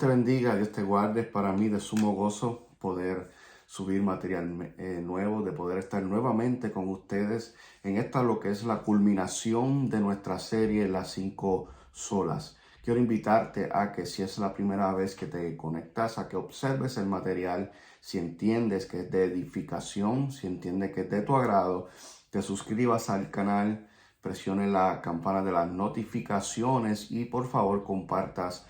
te bendiga, Dios te guarde. Es para mí de sumo gozo poder subir material nuevo, de poder estar nuevamente con ustedes en esta lo que es la culminación de nuestra serie Las Cinco Solas. Quiero invitarte a que si es la primera vez que te conectas, a que observes el material, si entiendes que es de edificación, si entiendes que es de tu agrado, te suscribas al canal, presione la campana de las notificaciones y por favor compartas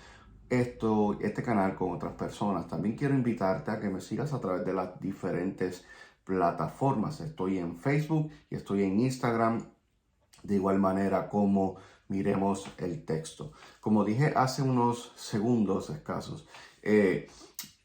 este canal con otras personas. También quiero invitarte a que me sigas a través de las diferentes plataformas. Estoy en Facebook y estoy en Instagram, de igual manera como miremos el texto. Como dije hace unos segundos escasos,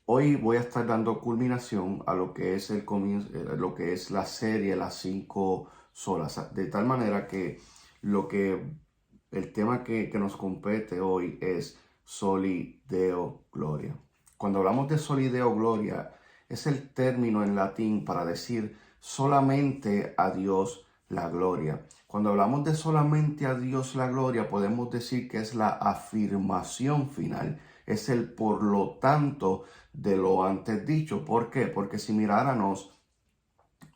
hoy voy a estar dando culminación a lo que es lo que es la serie Las Cinco Solas, de tal manera que el tema que nos compete hoy es Soli Deo Gloria. Cuando hablamos de Soli Deo Gloria, es el término en latín para decir solamente a Dios la gloria. Cuando hablamos de solamente a Dios la gloria, podemos decir que es la afirmación final, es el por lo tanto de lo antes dicho. ¿Por qué? Porque si miráramos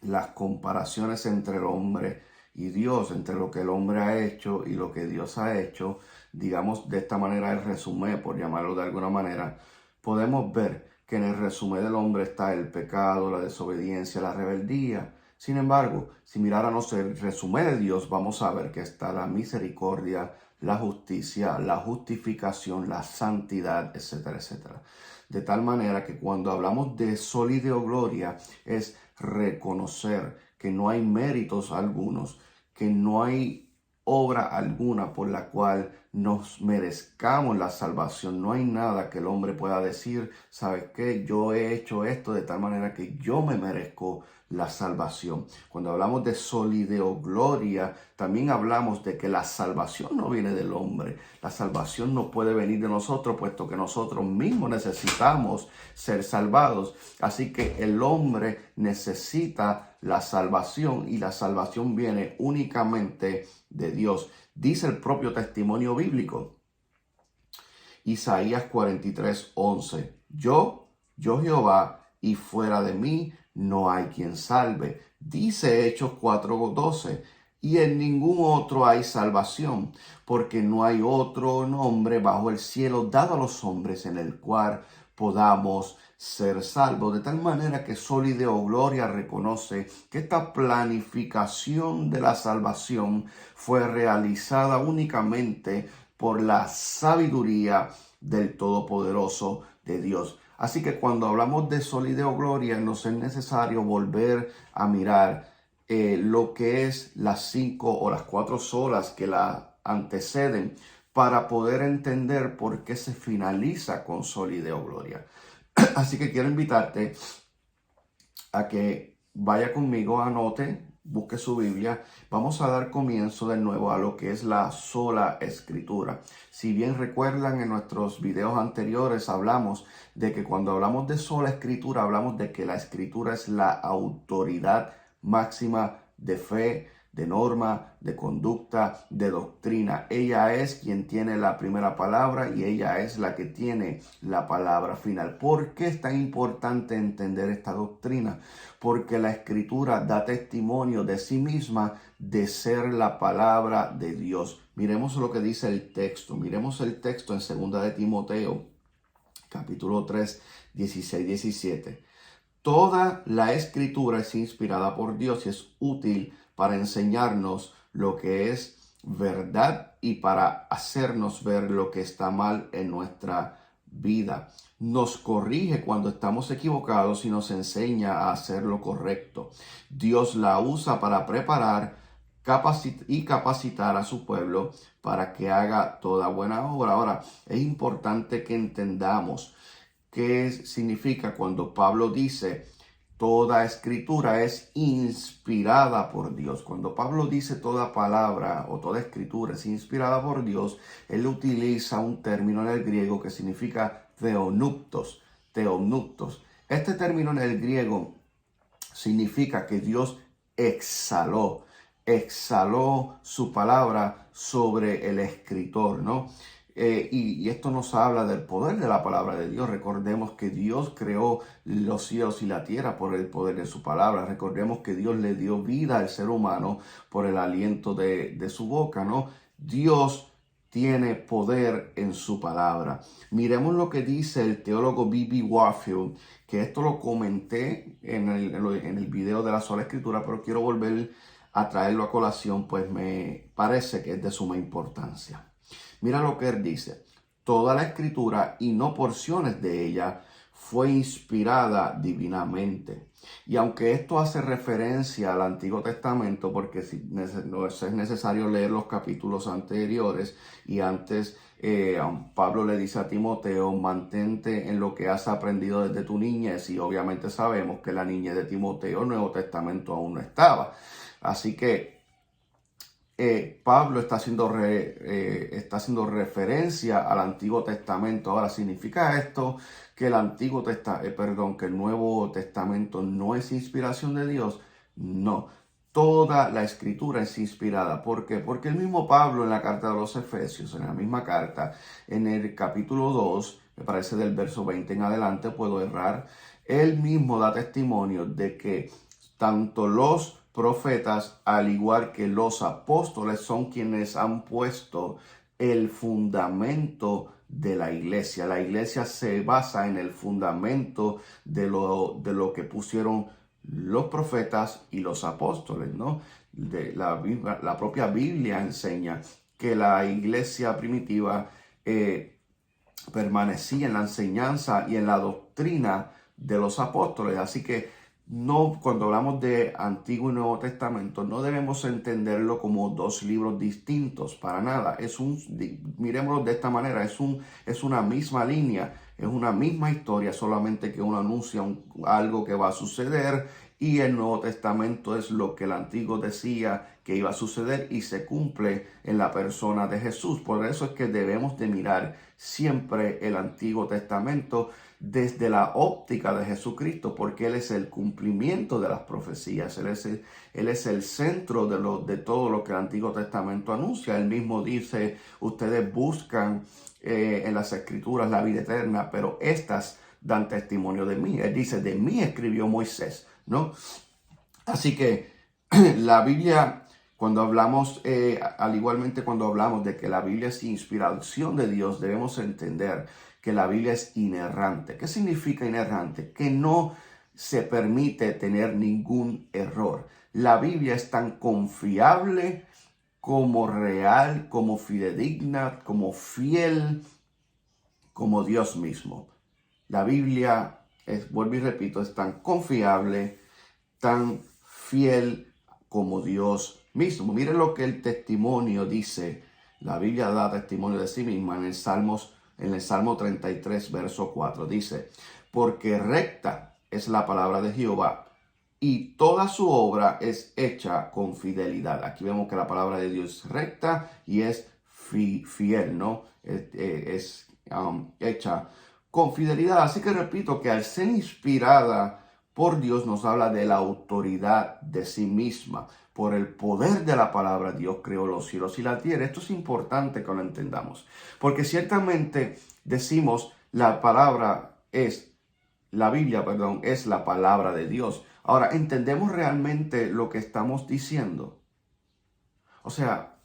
las comparaciones entre el hombre y Dios, entre lo que el hombre ha hecho y lo que Dios ha hecho, digamos de esta manera el resumen, por llamarlo de alguna manera, podemos ver que en el resumen del hombre está el pecado, la desobediencia, la rebeldía. Sin embargo, si miráramos el resumen de Dios, vamos a ver que está la misericordia, la justicia, la justificación, la santidad, etcétera, etcétera. De tal manera que cuando hablamos de Soli Deo Gloria es reconocer que no hay méritos algunos, que no hay obra alguna por la cual nos merezcamos la salvación. No hay nada que el hombre pueda decir, ¿sabes qué? Yo he hecho esto de tal manera que yo me merezco la salvación. Cuando hablamos de Soli Deo Gloria, también hablamos de que la salvación no viene del hombre. La salvación no puede venir de nosotros, puesto que nosotros mismos necesitamos ser salvados. Así que el hombre necesita la salvación y la salvación viene únicamente de Dios. Dice el propio testimonio bíblico. Isaías 43:11. Yo Jehová, y fuera de mí no hay quien salve. Dice Hechos 4:12. Y en ningún otro hay salvación, porque no hay otro nombre bajo el cielo dado a los hombres en el cual podamos ser salvos. De tal manera que Soli Deo Gloria reconoce que esta planificación de la salvación fue realizada únicamente por la sabiduría del Todopoderoso de Dios. Así que cuando hablamos de Soli Deo Gloria, nos es necesario volver a mirar lo que es las cinco o las cuatro solas que la anteceden para poder entender por qué se finaliza con Soli Deo Gloria. Así que quiero invitarte a que vaya conmigo, anote, busque su Biblia. Vamos a dar comienzo de nuevo a lo que es la sola escritura. Si bien recuerdan, en nuestros videos anteriores hablamos de que cuando hablamos de sola escritura, hablamos de que la escritura es la autoridad máxima de fe, de norma, de conducta, de doctrina. Ella es quien tiene la primera palabra y ella es la que tiene la palabra final. ¿Por qué es tan importante entender esta doctrina? Porque la escritura da testimonio de sí misma de ser la palabra de Dios. Miremos lo que dice el texto. Miremos el texto en 2 de Timoteo, capítulo 3, 16-17. Toda la escritura es inspirada por Dios y es útil para enseñarnos lo que es verdad y para hacernos ver lo que está mal en nuestra vida. Nos corrige cuando estamos equivocados y nos enseña a hacer lo correcto. Dios la usa para preparar y capacitar a su pueblo para que haga toda buena obra. Ahora, es importante que entendamos qué significa cuando Pablo dice toda escritura es inspirada por Dios. Cuando Pablo dice toda palabra o toda escritura es inspirada por Dios, él utiliza un término en el griego que significa theonuptos. Este término en el griego significa que Dios exhaló su palabra sobre el escritor, ¿no? y esto nos habla del poder de la palabra de Dios. Recordemos que Dios creó los cielos y la tierra por el poder de su palabra. Recordemos que Dios le dio vida al ser humano por el aliento de su boca, ¿no? Dios tiene poder en su palabra. Miremos lo que dice el teólogo B.B. Warfield, que esto lo comenté en el video de la sola escritura, pero quiero volver a traerlo a colación, pues me parece que es de suma importancia. Mira lo que él dice: toda la escritura y no porciones de ella fue inspirada divinamente. Y aunque esto hace referencia al Antiguo Testamento, porque si no es necesario leer los capítulos anteriores, y antes Pablo le dice a Timoteo: mantente en lo que has aprendido desde tu niñez, y obviamente sabemos que la niñez de Timoteo, el Nuevo Testamento aún no estaba. Así que Pablo está haciendo referencia al Antiguo Testamento. Ahora, ¿significa esto que que el Nuevo Testamento no es inspiración de Dios? No. Toda la escritura es inspirada. ¿Por qué? Porque el mismo Pablo en la carta de los Efesios, en la misma carta, en el capítulo 2, me parece del verso 20 en adelante, puedo errar, él mismo da testimonio de que tanto los profetas, al igual que los apóstoles, son quienes han puesto el fundamento de la iglesia. La iglesia se basa en el fundamento de lo que pusieron los profetas y los apóstoles, ¿no? La propia Biblia enseña que la iglesia primitiva permanecía en la enseñanza y en la doctrina de los apóstoles. Así que no, cuando hablamos de Antiguo y Nuevo Testamento, no debemos entenderlo como dos libros distintos, para nada. Miremoslo de esta manera, es una misma línea, es una misma historia, solamente que uno anuncia algo que va a suceder, y el Nuevo Testamento es lo que el Antiguo decía que iba a suceder y se cumple en la persona de Jesús. Por eso es que debemos de mirar siempre el Antiguo Testamento desde la óptica de Jesucristo, porque Él es el cumplimiento de las profecías. Él es el centro de todo lo que el Antiguo Testamento anuncia. Él mismo dice: ustedes buscan en las Escrituras la vida eterna, pero estas dan testimonio de mí. Él dice: de mí escribió Moisés, ¿no? Así que la Biblia, cuando hablamos, igualmente cuando hablamos de que la Biblia es inspiración de Dios, debemos entender que la Biblia es inerrante. ¿Qué significa inerrante? Que no se permite tener ningún error. La Biblia es tan confiable como real, como fidedigna, como fiel, como Dios mismo. La Biblia vuelvo y repito, es tan confiable, tan fiel como Dios mismo. Miren lo que el testimonio dice. La Biblia da testimonio de sí misma en el Salmo 33, verso 4. Dice: porque recta es la palabra de Jehová, y toda su obra es hecha con fidelidad. Aquí vemos que la palabra de Dios es recta y es fiel, ¿no? Es hecha con fidelidad. Así que repito que al ser inspirada por Dios, nos habla de la autoridad de sí misma. Por el poder de la palabra, Dios creó los cielos y la tierra. Esto es importante que lo entendamos, porque ciertamente decimos la Biblia, es la palabra de Dios. Ahora, ¿entendemos realmente lo que estamos diciendo? O sea,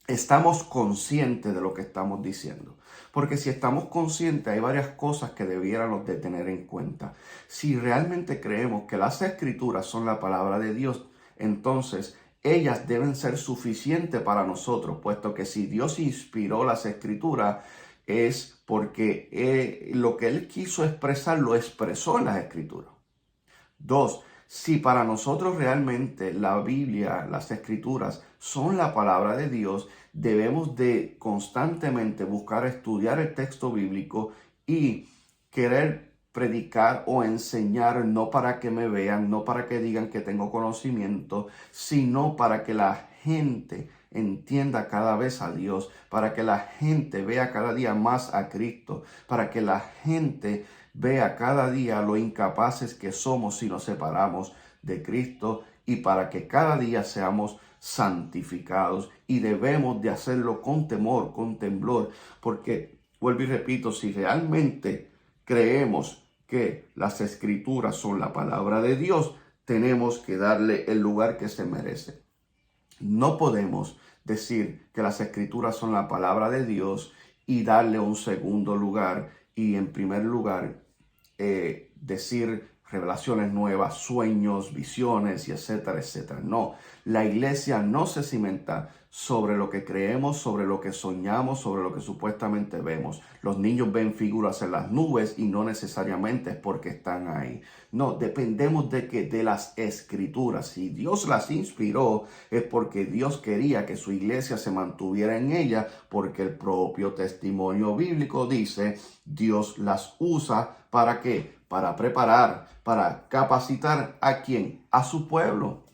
¿estamos conscientes de lo que estamos diciendo? Porque si estamos conscientes, hay varias cosas que debiéramos de tener en cuenta. Si realmente creemos que las Escrituras son la palabra de Dios, entonces ellas deben ser suficientes para nosotros, puesto que si Dios inspiró las Escrituras, es porque lo que Él quiso expresar, lo expresó en las Escrituras. 2. Si para nosotros realmente la Biblia, las Escrituras, son la palabra de Dios, debemos de constantemente buscar estudiar el texto bíblico y querer predicar o enseñar, no para que me vean, no para que digan que tengo conocimiento, sino para que la gente entienda cada vez a Dios, para que la gente vea cada día más a Cristo, para que la gente vea cada día lo incapaces que somos si nos separamos de Cristo y para que cada día seamos santificados, y debemos de hacerlo con temor, con temblor, porque, vuelvo y repito, si realmente creemos que las escrituras son la palabra de Dios, tenemos que darle el lugar que se merece. No podemos decir que las escrituras son la palabra de Dios y darle un segundo lugar, y en primer lugar decir revelaciones nuevas, sueños, visiones y etcétera, etcétera. No, la iglesia no se cimenta sobre lo que creemos, sobre lo que soñamos, sobre lo que supuestamente vemos. Los niños ven figuras en las nubes y no necesariamente es porque están ahí. No, dependemos de que de las escrituras. Si Dios las inspiró, es porque Dios quería que su iglesia se mantuviera en ella, porque el propio testimonio bíblico dice, Dios las usa ¿para qué? Para preparar, para capacitar ¿a quién? A su pueblo.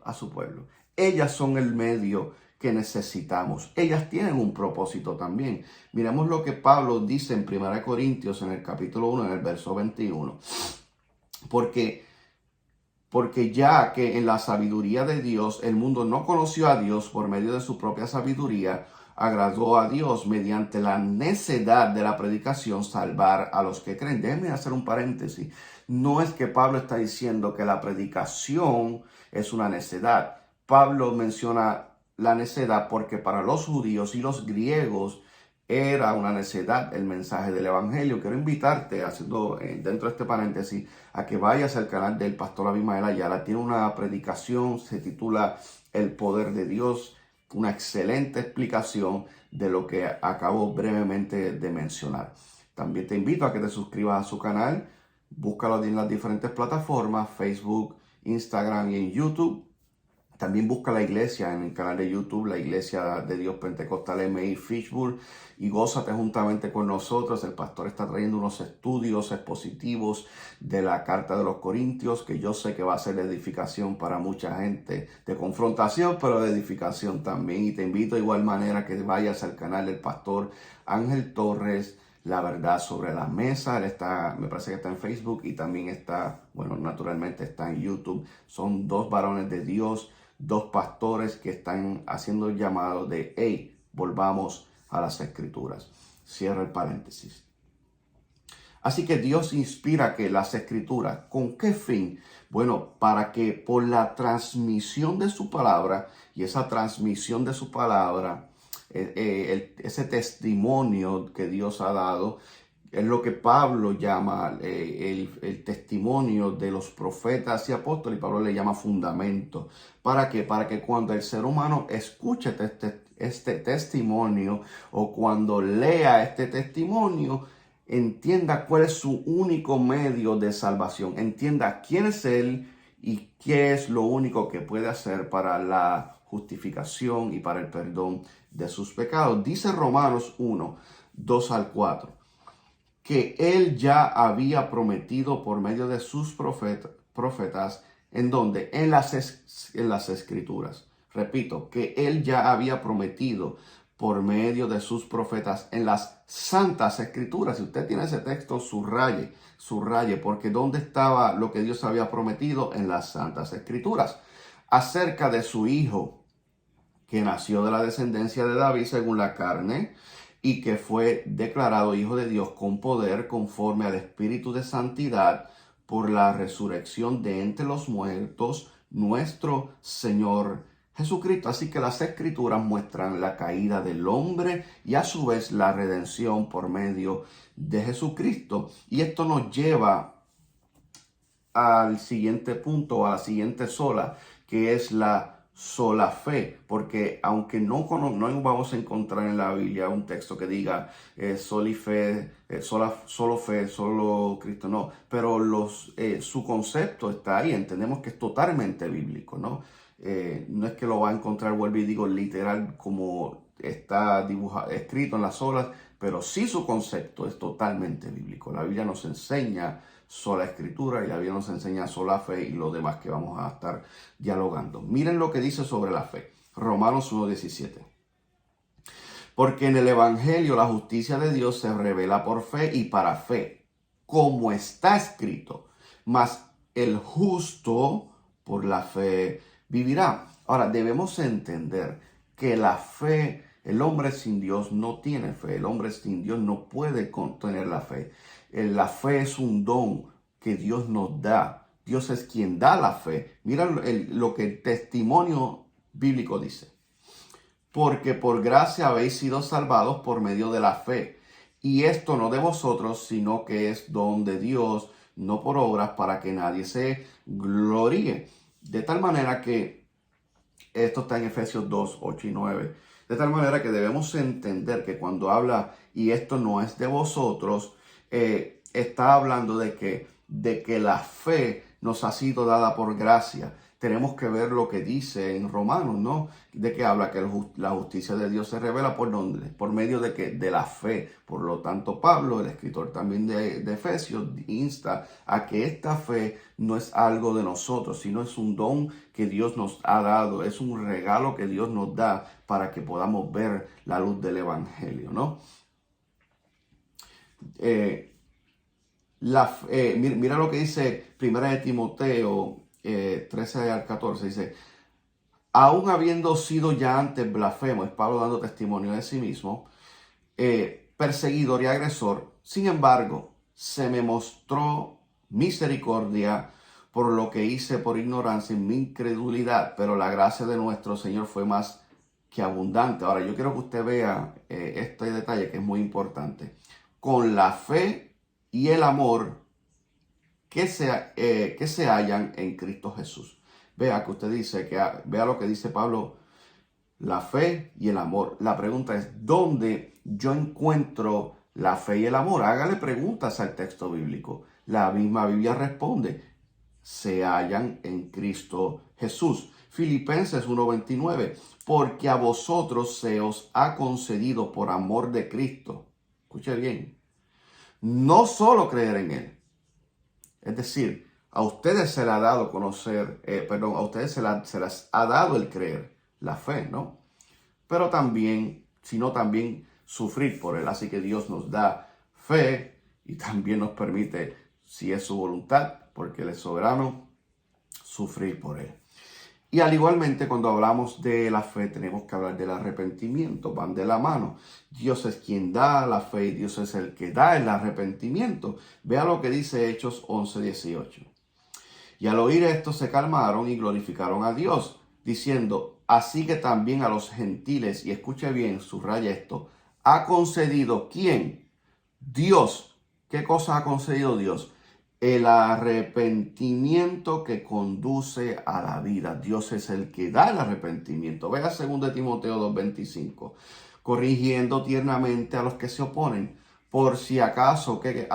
A su pueblo. Ellas son el medio que necesitamos. Ellas tienen un propósito también. Miremos lo que Pablo dice en 1 Corintios en el capítulo 1, en el verso 21. Porque ya que en la sabiduría de Dios el mundo no conoció a Dios por medio de su propia sabiduría, agradó a Dios mediante la necedad de la predicación salvar a los que creen. Déjenme hacer un paréntesis. No es que Pablo está diciendo que la predicación es una necedad. Pablo menciona la necedad porque para los judíos y los griegos era una necedad el mensaje del evangelio. Quiero invitarte, haciendo dentro de este paréntesis, a que vayas al canal del pastor Abimael Ayala. Tiene una predicación, se titula El poder de Dios, una excelente explicación de lo que acabo brevemente de mencionar. También te invito a que te suscribas a su canal. Búscalo en las diferentes plataformas, Facebook, Instagram y en YouTube. También busca la iglesia en el canal de YouTube, la Iglesia de Dios Pentecostal MI Fishburne, y gózate juntamente con nosotros. El pastor está trayendo unos estudios expositivos de la carta de los Corintios, que yo sé que va a ser de edificación para mucha gente, de confrontación, pero de edificación también. Y te invito de igual manera que vayas al canal del pastor Ángel Torres, La Verdad sobre la Mesa. Él está, me parece que está en Facebook y también está, bueno, naturalmente está en YouTube. Son dos varones de Dios, dos pastores que están haciendo el llamado de, hey, volvamos a las escrituras. Cierro el paréntesis. Así que Dios inspira que las escrituras, ¿con qué fin? Bueno, para que por la transmisión de su palabra, y esa transmisión de su palabra, ese testimonio que Dios ha dado, es lo que Pablo llama el testimonio de los profetas y apóstoles, y Pablo le llama fundamento. ¿Para qué? Para que cuando el ser humano escuche este testimonio, o cuando lea este testimonio, entienda cuál es su único medio de salvación, entienda quién es Él y qué es lo único que puede hacer para la justificación y para el perdón de sus pecados. Dice Romanos 1, 2 al 4. Que Él ya había prometido por medio de sus profetas, ¿en dónde? En las escrituras. Repito, que Él ya había prometido por medio de sus profetas en las santas escrituras. Si usted tiene ese texto, subraye, porque ¿dónde estaba lo que Dios había prometido? En las santas escrituras. Acerca de su Hijo, que nació de la descendencia de David según la carne, y que fue declarado Hijo de Dios con poder conforme al Espíritu de Santidad por la resurrección de entre los muertos, nuestro Señor Jesucristo. Así que las Escrituras muestran la caída del hombre y a su vez la redención por medio de Jesucristo. Y esto nos lleva al siguiente punto, a la siguiente sola, que es la sola fe, porque aunque no vamos a encontrar en la Biblia un texto que diga solo fe, solo Cristo, no, pero su concepto está ahí, entendemos que es totalmente bíblico, ¿no? No es que lo va a encontrar, vuelvo y digo, literal como está escrito en las solas, pero sí su concepto es totalmente bíblico. La Biblia nos enseña sola escritura y la Biblia nos enseña sola fe y lo demás que vamos a estar dialogando. Miren lo que dice sobre la fe. Romanos 1:17. Porque en el Evangelio la justicia de Dios se revela por fe y para fe. como está escrito, mas el justo por la fe vivirá. Ahora, debemos entender que la fe, el hombre sin Dios no tiene fe, el hombre sin Dios no puede contener la fe. La fe es un don que Dios nos da. Dios es quien da la fe. Mira lo que el testimonio bíblico dice. Porque por gracia habéis sido salvados por medio de la fe. Y esto no de vosotros, sino que es don de Dios, no por obras, para que nadie se gloríe. De tal manera que, esto está en Efesios 2, 8 y 9, de tal manera que debemos entender que cuando habla, y esto no es de vosotros, está hablando de que la fe nos ha sido dada por gracia. Tenemos que ver lo que dice en Romanos, ¿no? De que habla que la justicia de Dios se revela por dónde, por medio de la fe. Por lo tanto, Pablo, el escritor también de Efesios, insta a que esta fe no es algo de nosotros, sino es un don que Dios nos ha dado, es un regalo que Dios nos da para que podamos ver la luz del evangelio, ¿no? Mira lo que dice 1 de Timoteo 13 al 14, dice: aún habiendo sido ya antes blasfemo, es Pablo dando testimonio de sí mismo, perseguidor y agresor, sin embargo, se me mostró misericordia por lo que hice por ignorancia y mi incredulidad, pero la gracia de nuestro Señor fue más que abundante. Ahora, yo quiero que usted vea este detalle que es muy importante. Con la fe y el amor que se hallan en Cristo Jesús. Vea que usted dice, vea lo que dice Pablo, la fe y el amor. La pregunta es, ¿dónde yo encuentro la fe y el amor? Hágale preguntas al texto bíblico. La misma Biblia responde, se hallan en Cristo Jesús. Filipenses 1:29, porque a vosotros se os ha concedido por amor de Cristo. Escuche bien, no solo creer en Él. Es decir, a ustedes se les ha dado conocer, a ustedes se les ha dado el creer, la fe, ¿no? Pero también, sino también sufrir por Él. Así que Dios nos da fe y también nos permite, si es su voluntad, porque Él es soberano, sufrir por Él. Y al igualmente, cuando hablamos de la fe, tenemos que hablar del arrepentimiento, van de la mano. Dios es quien da la fe y Dios es el que da el arrepentimiento. Vea lo que dice Hechos 11:18. Y al oír esto se calmaron y glorificaron a Dios, diciendo, así que también a los gentiles, y escuche bien, subraya esto, ha concedido, ¿quién? Dios. ¿Qué cosa ha concedido Dios? El arrepentimiento que conduce a la vida. Dios es el que da el arrepentimiento. Vea 2 Timoteo 2:25. Corrigiendo tiernamente a los que se oponen. Por si acaso, ¿qué?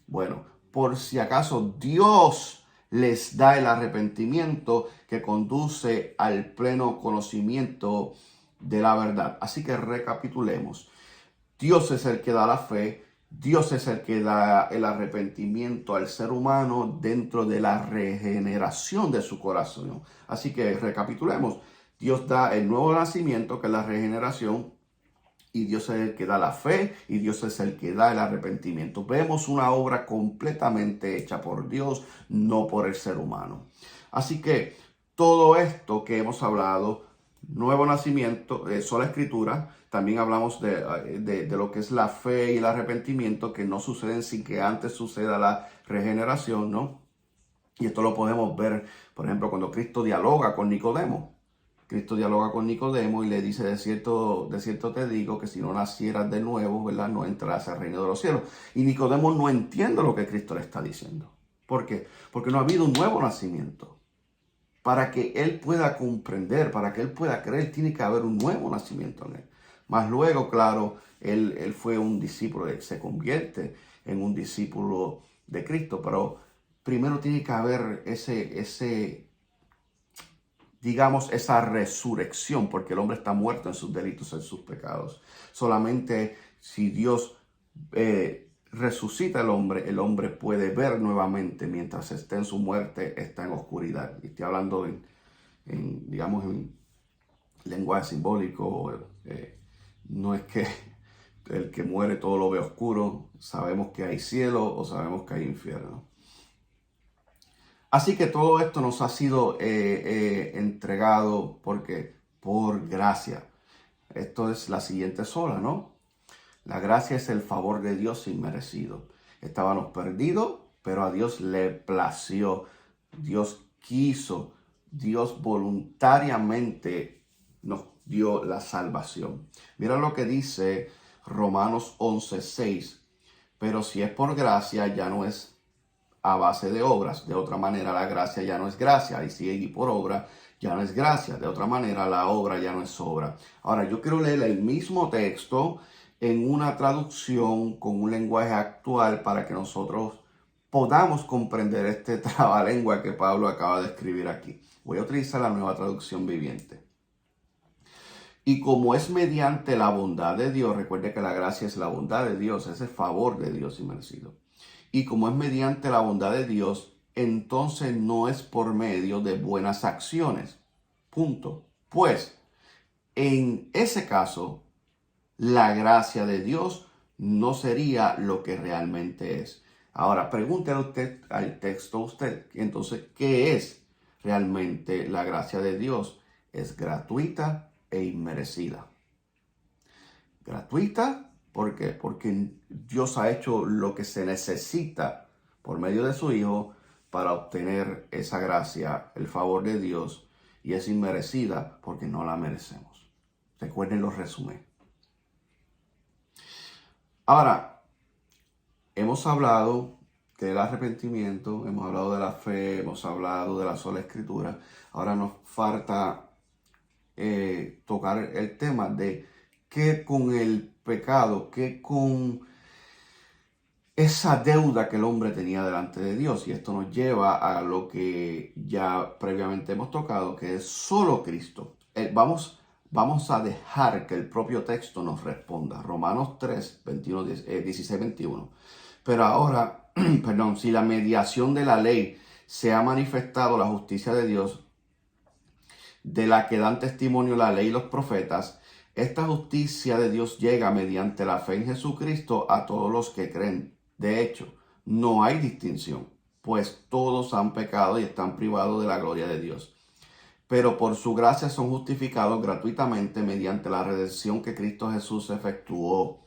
Bueno, por si acaso Dios les da el arrepentimiento que conduce al pleno conocimiento de la verdad. Así que recapitulemos. Dios es el que da la fe. Dios es el que da el arrepentimiento al ser humano dentro de la regeneración de su corazón. Así que recapitulemos. Dios da el nuevo nacimiento, que es la regeneración, y Dios es el que da la fe, y Dios es el que da el arrepentimiento. Vemos una obra completamente hecha por Dios, no por el ser humano. Así que todo esto que hemos hablado, nuevo nacimiento, sola escritura, también hablamos de lo que es la fe y el arrepentimiento, que no suceden sin que antes suceda la regeneración, ¿no? Y esto lo podemos ver, por ejemplo, cuando Cristo dialoga con Nicodemo. Cristo dialoga con Nicodemo y le dice, de cierto te digo que si no nacieras de nuevo, ¿verdad?, no entrarás al reino de los cielos. Y Nicodemo no entiende lo que Cristo le está diciendo. ¿Por qué? Porque no ha habido un nuevo nacimiento. Para que él pueda comprender, para que él pueda creer, tiene que haber un nuevo nacimiento en él. Más luego, claro, él fue un discípulo, se convierte en un discípulo de Cristo, pero primero tiene que haber digamos, esa resurrección, porque el hombre está muerto en sus delitos, en sus pecados. Solamente si Dios resucita al hombre, el hombre puede ver nuevamente. Mientras esté en su muerte, está en oscuridad. Y estoy hablando digamos, en lenguaje simbólico. No es que el que muere todo lo ve oscuro. Sabemos que hay cielo o sabemos que hay infierno. Así que todo esto nos ha sido entregado porque por gracia. Esto es la siguiente sola, ¿no? La gracia es el favor de Dios inmerecido. Estábamos perdidos, pero a Dios le plació. Dios quiso. Dios voluntariamente nos dio la salvación. Mira lo que dice Romanos 11:6. Pero si es por gracia, ya no es a base de obras. De otra manera, la gracia ya no es gracia. Y si por obra, ya no es gracia. De otra manera, la obra ya no es obra. Ahora, yo quiero leer el mismo texto en una traducción con un lenguaje actual para que nosotros podamos comprender este trabalengua que Pablo acaba de escribir aquí. Voy a utilizar la Nueva Traducción Viviente. Y como es mediante la bondad de Dios, recuerde que la gracia es la bondad de Dios, es el favor de Dios inmerecido. Y como es mediante la bondad de Dios, entonces no es por medio de buenas acciones. Punto. Pues, en ese caso, la gracia de Dios no sería lo que realmente es. Ahora, pregúntele usted al texto usted, entonces, ¿qué es realmente la gracia de Dios? Es gratuita e inmerecida. Gratuita, ¿por qué? Porque Dios ha hecho lo que se necesita por medio de su Hijo para obtener esa gracia, el favor de Dios, y es inmerecida porque no la merecemos. Recuerden los resúmenes. Ahora, hemos hablado del arrepentimiento, hemos hablado de la fe, hemos hablado de la sola escritura. Ahora nos falta tocar el tema de qué con el pecado, qué con esa deuda que el hombre tenía delante de Dios. Y esto nos lleva a lo que ya previamente hemos tocado, que es solo Cristo. Vamos a dejar que el propio texto nos responda. Romanos 3, 16, 21. Pero ahora, perdón, si la mediación de la ley se ha manifestado la justicia de Dios, de la que dan testimonio la ley y los profetas, esta justicia de Dios llega mediante la fe en Jesucristo a todos los que creen. De hecho, no hay distinción, pues todos han pecado y están privados de la gloria de Dios. Pero por su gracia son justificados gratuitamente mediante la redención que Cristo Jesús efectuó.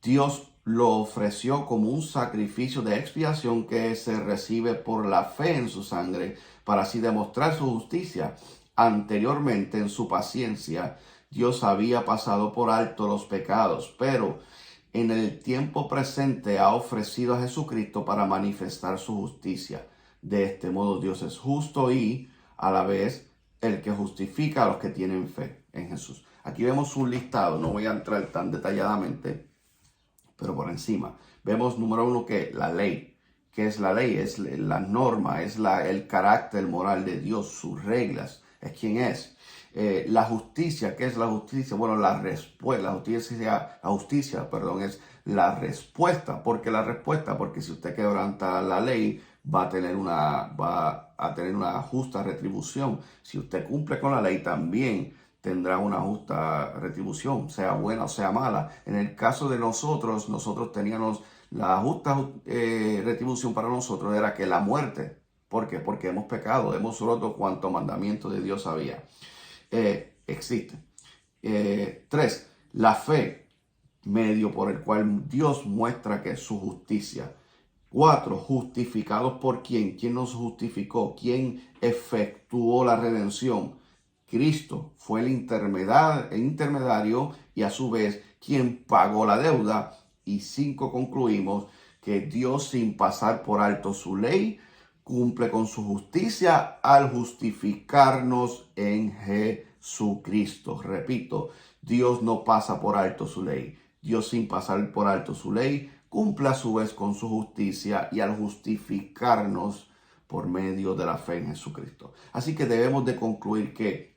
Dios lo ofreció como un sacrificio de expiación que se recibe por la fe en su sangre, para así demostrar su justicia. Anteriormente, en su paciencia, Dios había pasado por alto los pecados, pero en el tiempo presente ha ofrecido a Jesucristo para manifestar su justicia. De este modo, Dios es justo y, a la vez, el que justifica a los que tienen fe en Jesús. Aquí vemos un listado, no voy a entrar tan detalladamente, pero por encima. Vemos, número uno, que la ley. ¿Qué es la ley? Es la norma, es el carácter moral de Dios, sus reglas, es quién es. La justicia, ¿qué es la justicia? Bueno, la justicia, es la respuesta. ¿Por qué la respuesta? Porque si usted quebranta la ley, va a tener una justa retribución. Si usted cumple con la ley, también tendrá una justa retribución, sea buena o sea mala. En el caso de nosotros teníamos la justa retribución para nosotros era que la muerte. ¿Por qué? Porque hemos pecado, hemos roto cuanto mandamiento de Dios había. Existe. 3. La fe, medio por el cual Dios muestra que es su justicia. 4. Justificados por quién. ¿Quién nos justificó? ¿Quién efectuó la redención? Cristo fue el intermediario y a su vez quien pagó la deuda. Y 5. Concluimos que Dios, sin pasar por alto su ley, cumple con su justicia al justificarnos en Jesucristo. Repito, Dios no pasa por alto su ley. Dios, sin pasar por alto su ley, cumple a su vez con su justicia y al justificarnos por medio de la fe en Jesucristo. Así que debemos de concluir que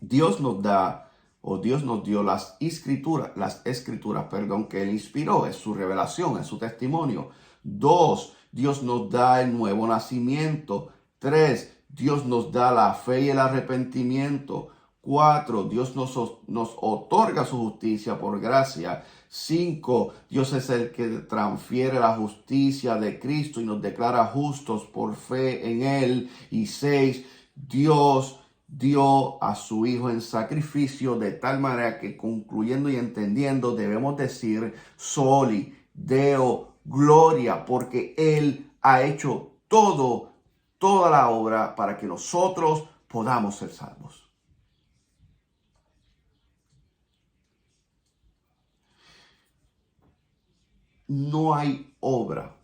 Dios nos dio las escrituras, que Él inspiró, es su revelación, es su testimonio. 2. Dios nos da el nuevo nacimiento. 3. Dios nos da la fe y el arrepentimiento. 4. Dios nos otorga su justicia por gracia. 5, Dios es el que transfiere la justicia de Cristo y nos declara justos por fe en Él. Y 6, Dios dio a su Hijo en sacrificio de tal manera que, concluyendo y entendiendo, debemos decir soli deo gloria, porque Él ha hecho toda la obra para que nosotros podamos ser salvos. No hay obra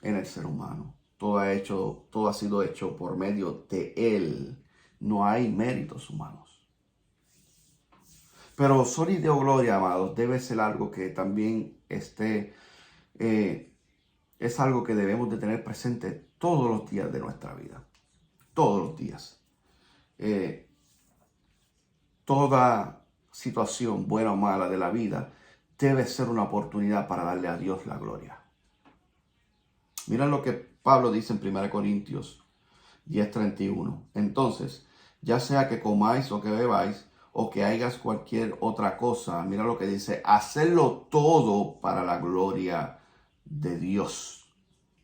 en el ser humano. Todo ha sido hecho por medio de Él. No hay méritos humanos. Pero soli deo gloria, amados, debe ser algo que también es algo que debemos de tener presente todos los días de nuestra vida. Todos los días. Toda situación, buena o mala, de la vida debe ser una oportunidad para darle a Dios la gloria. Mira lo que Pablo dice en 1 Corintios 10:31. Entonces, ya sea que comáis o que bebáis, o que hagas cualquier otra cosa, mira lo que dice, hacedlo todo para la gloria de Dios.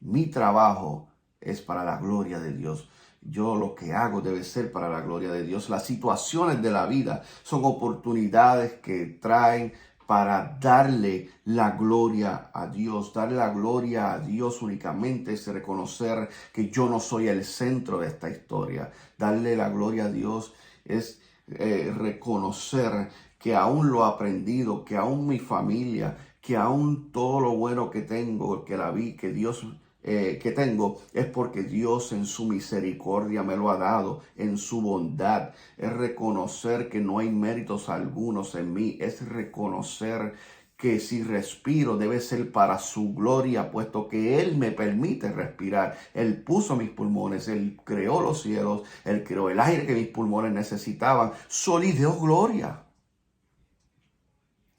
Mi trabajo es para la gloria de Dios. Yo lo que hago debe ser para la gloria de Dios. Las situaciones de la vida son oportunidades que traen para darle la gloria a Dios. Darle la gloria a Dios únicamente es reconocer que yo no soy el centro de esta historia. Darle la gloria a Dios es reconocer que aún lo aprendido, que aún mi familia, que aún todo lo bueno que tengo, que Dios que tengo, es porque Dios en su misericordia me lo ha dado, en su bondad. Es reconocer que no hay méritos algunos en mí, es reconocer que si respiro debe ser para su gloria, puesto que Él me permite respirar. Él puso mis pulmones, Él creó los cielos, Él creó el aire que mis pulmones necesitaban. Soli deo gloria.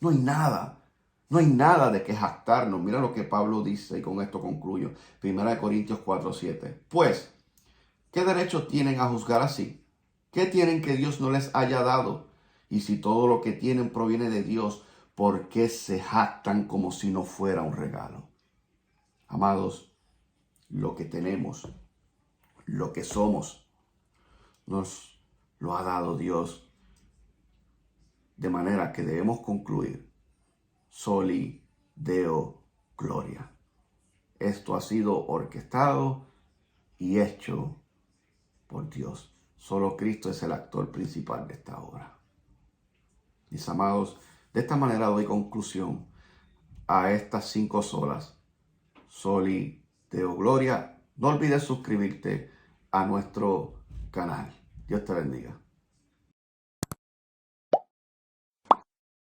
No hay nada. No hay nada de que jactarnos. Mira lo que Pablo dice y con esto concluyo. 1 Corintios 4:7. Pues, ¿qué derecho tienen a juzgar así? ¿Qué tienen que Dios no les haya dado? Y si todo lo que tienen proviene de Dios, ¿por qué se jactan como si no fuera un regalo? Amados, lo que tenemos, lo que somos, nos lo ha dado Dios. De manera que debemos concluir. Soli deo gloria. Esto ha sido orquestado y hecho por Dios. Solo Cristo es el actor principal de esta obra. Mis amados, de esta manera doy conclusión a estas 5 solas. Soli deo gloria. No olvides suscribirte a nuestro canal. Dios te bendiga.